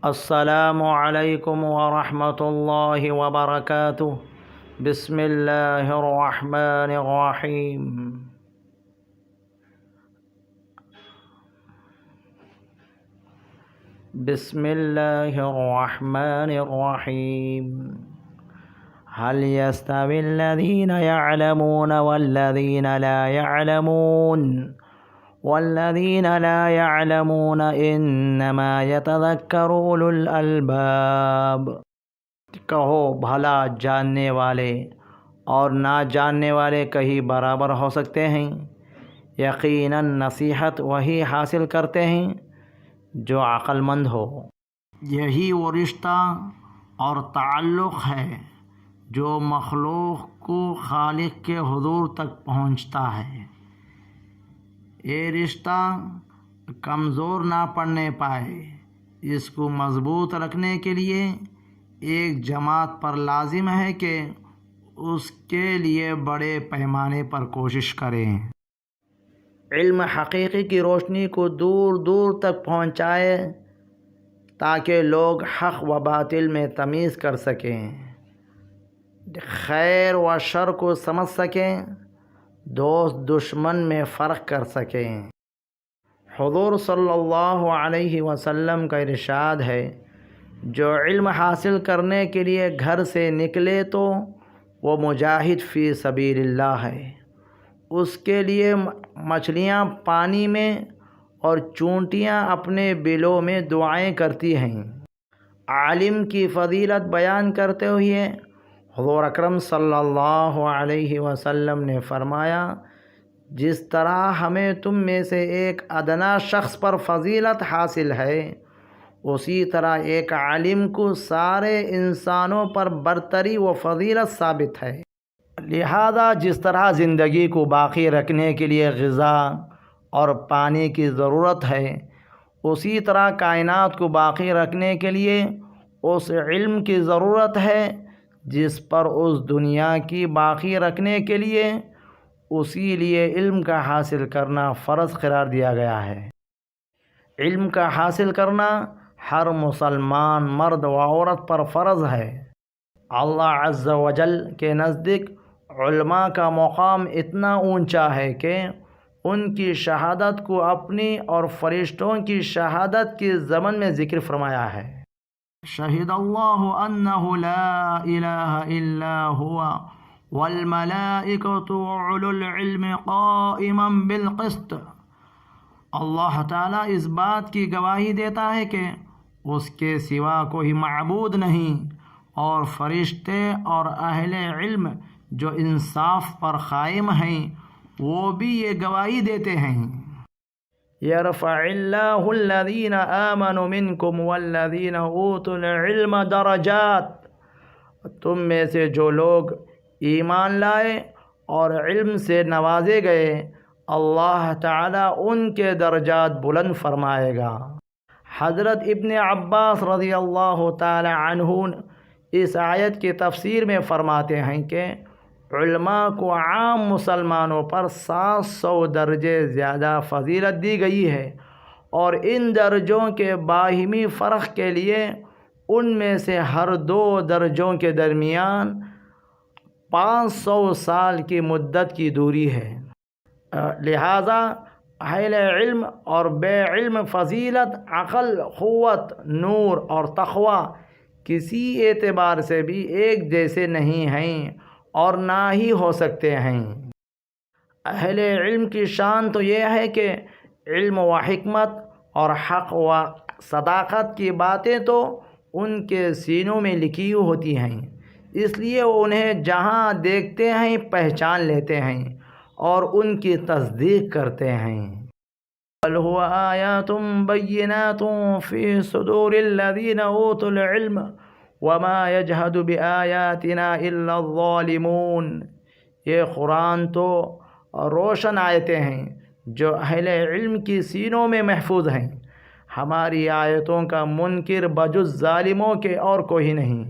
السلام علیکم ورحمۃ اللہ وبرکاتہ۔ بسم اللہ الرحمن الرحیم۔ بسم اللہ الرحمن الرحیم۔ هل يستوي الذين يعلمون والذين لا يعلمون والذين لا يعلمون انما يتذكر اولو الالباب۔ کہو بھلا جاننے والے اور نہ جاننے والے کہیں برابر ہو سکتے ہیں؟ یقیناً نصیحت وہی حاصل کرتے ہیں جو عقل مند ہو۔ یہی وہ رشتہ اور تعلق ہے جو مخلوق کو خالق کے حضور تک پہنچتا ہے۔ یہ رشتہ کمزور نہ پڑنے پائے، اس کو مضبوط رکھنے کے لیے ایک جماعت پر لازم ہے کہ اس کے لیے بڑے پیمانے پر کوشش کریں۔ علم حقیقی کی روشنی کو دور دور تک پہنچائے تاکہ لوگ حق و باطل میں تمیز کر سکیں، خیر و شر کو سمجھ سکیں، دوست دشمن میں فرق کر سکیں۔ حضور صلی اللہ علیہ وسلم کا ارشاد ہے، جو علم حاصل کرنے کے لیے گھر سے نکلے تو وہ مجاہد فی سبیل اللہ ہے۔ اس کے لیے مچھلیاں پانی میں اور چونٹیاں اپنے بلوں میں دعائیں کرتی ہیں۔ عالم کی فضیلت بیان کرتے ہوئے حضور اکرم صلی اللہ علیہ وسلم نے فرمایا، جس طرح ہمیں تم میں سے ایک ادنا شخص پر فضیلت حاصل ہے، اسی طرح ایک عالم کو سارے انسانوں پر برتری و فضیلت ثابت ہے۔ لہذا جس طرح زندگی کو باقی رکھنے کے لیے غذا اور پانی کی ضرورت ہے، اسی طرح کائنات کو باقی رکھنے کے لیے اس علم کی ضرورت ہے جس پر اس دنیا کی باقی رکھنے کے لیے اسی لیے علم کا حاصل کرنا فرض قرار دیا گیا ہے۔ علم کا حاصل کرنا ہر مسلمان مرد و عورت پر فرض ہے۔ اللہ عز و جل کے نزدیک علماء کا مقام اتنا اونچا ہے کہ ان کی شہادت کو اپنی اور فرشتوں کی شہادت کے ضمن میں ذکر فرمایا ہے۔ شہد اللہ انہ لا الہ الا ہوا والملائکۃ وأولو العلم قائما بالقسط۔ اللہ تعالیٰ اس بات کی گواہی دیتا ہے کہ اس کے سوا کوئی معبود نہیں، اور فرشتے اور اہل علم جو انصاف پر قائم ہیں وہ بھی یہ گواہی دیتے ہیں۔ یرفع اللہ الذین آمنوا منکم والذین اوتوا العلم درجات۔ تم میں سے جو لوگ ایمان لائے اور علم سے نوازے گئے، اللہ تعالیٰ ان کے درجات بلند فرمائے گا۔ حضرت ابن عباس رضی اللہ تعالی عنہ اس آیت کی تفسیر میں فرماتے ہیں کہ علماء کو عام مسلمانوں پر 700 درجے زیادہ فضیلت دی گئی ہے، اور ان درجوں کے باہمی فرق کے لیے ان میں سے ہر 2 درجوں کے درمیان 500 سال کی مدت کی دوری ہے۔ لہذا اہل علم اور بے علم فضیلت، عقل، قوت، نور اور تقوی کسی اعتبار سے بھی ایک جیسے نہیں ہیں اور نہ ہی ہو سکتے ہیں۔ اہل علم کی شان تو یہ ہے کہ علم و حکمت اور حق و صداقت کی باتیں تو ان کے سینوں میں لکھی ہوتی ہیں، اس لیے انہیں جہاں دیکھتے ہیں پہچان لیتے ہیں اور ان کی تصدیق کرتے ہیں۔ بل هو آیات بینات فی صدور الذین اوتوا العلم وما یجحد بآیاتنا الا الظالمون۔ یہ قرآن تو روشن آیتیں ہیں جو اہل علم کی سینوں میں محفوظ ہیں، ہماری آیتوں کا منکر بجز ظالموں کے اور کوئی نہیں۔